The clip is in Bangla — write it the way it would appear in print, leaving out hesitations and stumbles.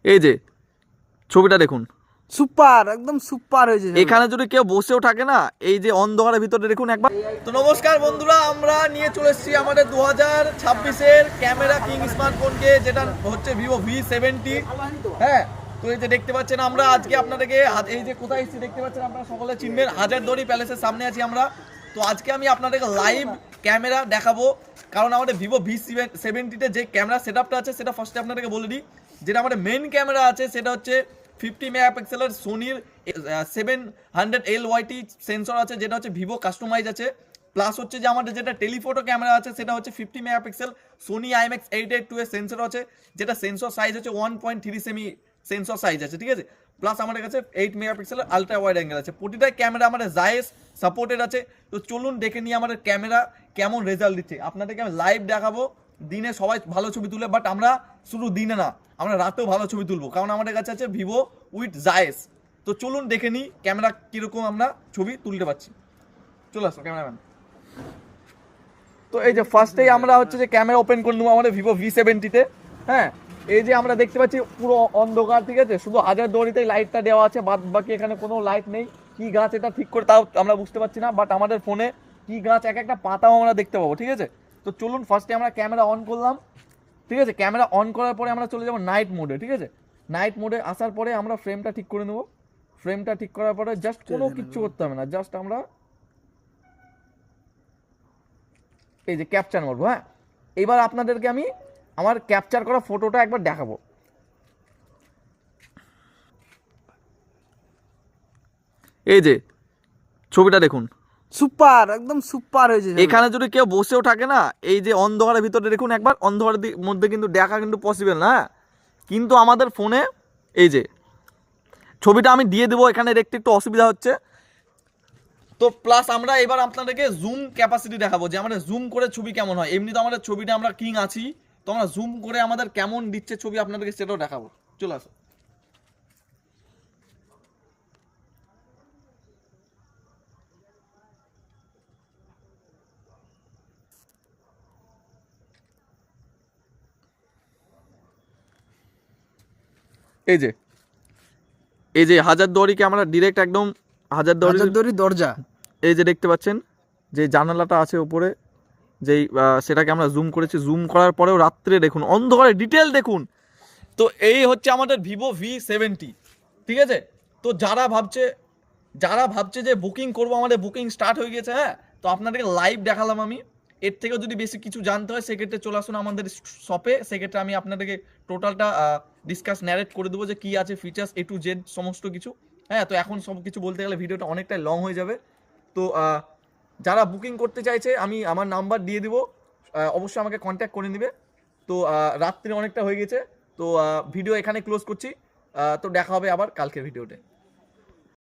এই যে ছবিটা দেখুন, সুপার, একদম সুপার হয়েছে ছবিটা। এখানে যদি কেউ বসেও থাকে না, এই যে অন্ধকারের ভিতরে দেখুন একবার। তো নমস্কার বন্ধুরা, আমরা নিয়ে চলে এসেছি আমাদের 2026-এর ক্যামেরা কিং স্মার্টফোনকে, যেটা হচ্ছে ভিভো V70। হ্যাঁ, তো এই যে দেখতে পাচ্ছেন আমরা আজকে আপনাদেরকে এই যে কোথায় এসেছি দেখতে পাচ্ছেন, আপনারা সকলে চিনবেন, হাজারদুয়ারি প্যালেসের সামনে আছি আমরা। তো আজকে আমি আপনাদেরকে লাইভ ক্যামেরা দেখাবো, কারণ আমাদের ভিভো V70-তে যে ক্যামেরা সেট আপটা আছে সেটা ফার্স্টে আপনাদেরকে বলে দিই। যেটা আমাদের মেন ক্যামেরা আছে সেটা হচ্ছে 50 মেগাপিক্সেলের সোনির 700 LYT সেন্সর আছে, যেটা হচ্ছে ভিভো কাস্টমাইজ আছে। প্লাস হচ্ছে যে আমাদের যেটা টেলিফোটো ক্যামেরা আছে সেটা হচ্ছে 50 মেগাপিক্সেল সোনি IMX882 এর সেন্সর আছে, যেটা সেন্সর সাইজ হচ্ছে 1.3 সেমি সেন্সর সাইজ আছে, ঠিক আছে। প্লাস আমাদের কাছে 8 মেগাপিক্সেলের আলট্রা ওয়াইড অ্যাঙ্গেল আছে। প্রতিটা ক্যামেরা আমাদের জায়েস সাপোর্টেড আছে। তো চলুন দেখে নিই আমাদের ক্যামেরা কেমন রেজাল্ট দিচ্ছে। আপনাদেরকে আমি লাইভ দেখাবো। দিনে সবাই ভালো ছবি তুলে, বাট আমরা শুধু দিনে না, আমরা রাতেও ভালো ছবি তুলবো, কারণ আমাদের কাছে আছে ভিভো উইথ জায়েস। তো চলুন দেখে নিই ক্যামেরা কিরকম আমরা ছবি তুলতে পারছি। চলে আসো ক্যামেরাম্যান। তো এই যে ফার্স্টেই আমরা হচ্ছে যে ক্যামেরা ওপেন করে নেবো আমাদের ভিভো V70-তে। হ্যাঁ, এই যে আমরা দেখতে পাচ্ছি পুরো অন্ধকার, ঠিক আছে, শুধু হাজারদুয়ারিতেই লাইটটা দেওয়া আছে, বাদ বাকি এখানে কোনো লাইট নেই। কি গাছ এটা ঠিক করে তাও আমরা বুঝতে পারছি না, বাট আমাদের ফোনে কি গাছ এক একটা পাতাও আমরা দেখতে পাবো, ঠিক আছে। তো চলুন ফার্স্টে আমরা ক্যামেরা অন করলাম, ঠিক আছে। ক্যামেরা অন করার পরে আমরা চলে যাবো নাইট মোডে, ঠিক আছে। নাইট মোডে আসার পরে আমরা ফ্রেমটা ঠিক করে নেবো। ফ্রেমটা ঠিক করার পরে জাস্ট কোনো কিচ্ছু করতে হবে না, জাস্ট আমরা এই যে ক্যাপচার মারবো। হ্যাঁ, এবার আপনাদেরকে আমি আমার ক্যাপচার করা ফটোটা একবার দেখাবো। এই যে ছবিটা দেখুন, সুপার, একদম সুপার হয়েছে ছবিটা। এখানে যদি কেউ বসেও থাকে না, এই যে অন্ধকারের ভিতরে দেখুন একবার, অন্ধকারের মধ্যে কিন্তু দেখা কিন্তু পসিবল না, কিন্তু আমাদের ফোনে এই যে ছবিটা আমি দিয়ে দেবো, এখানে দেখতে একটু অসুবিধা হচ্ছে। তো প্লাস আমরা এবার আপনাদেরকে জুম ক্যাপাসিটি দেখাবো, যে আমাদের জুম করে ছবি কেমন হয়। এমনি তো আমাদের ছবিটা আমরা কিং আছি, তো আমরা জুম করে আমাদের কেমন দিচ্ছে ছবি আপনাদেরকে সেটাও দেখাবো। চলে আসো। এই যে হাজারদুয়ারিকে আমরা ডিরেক্ট একদম হাজারদুয়ারি দরজা। এই যে দেখতে পাচ্ছেন যে জানালাটা আছে উপরে, যেই সেটাকে আমরা জুম করেছি। জুম করার পরেও রাত্রে দেখুন অন্ধকারে ডিটেল দেখুন। তো এই হচ্ছে আমাদের ভিভো V70, ঠিক আছে। তো যারা ভাবছে যে বুকিং করবো, আমাদের বুকিং স্টার্ট হয়ে গেছে। হ্যাঁ, তো আপনাদেরকে লাইভ দেখালাম আমি। এর থেকেও যদি বেশি কিছু জানতে হয় সেক্ষেত্রে চলে আসুন আমাদের শপে, সেক্ষেত্রে আমি আপনাদেরকে টোটালটা ডিসকাস ন্যারেট করে দেবো যে কী আছে ফিচার্স A to Z সমস্ত কিছু। হ্যাঁ, তো এখন সব কিছু বলতে গেলে ভিডিওটা অনেকটাই লং হয়ে যাবে। তো যারা বুকিং করতে চাইছে আমি আমার নাম্বার দিয়ে দিব, অবশ্যই আমাকে কন্ট্যাক্ট করে নেবে। তো রাত্রি অনেকটা হয়ে গেছে, তো ভিডিও এখানে ক্লোজ করছি। তো দেখা হবে আবার কালকের ভিডিওতে।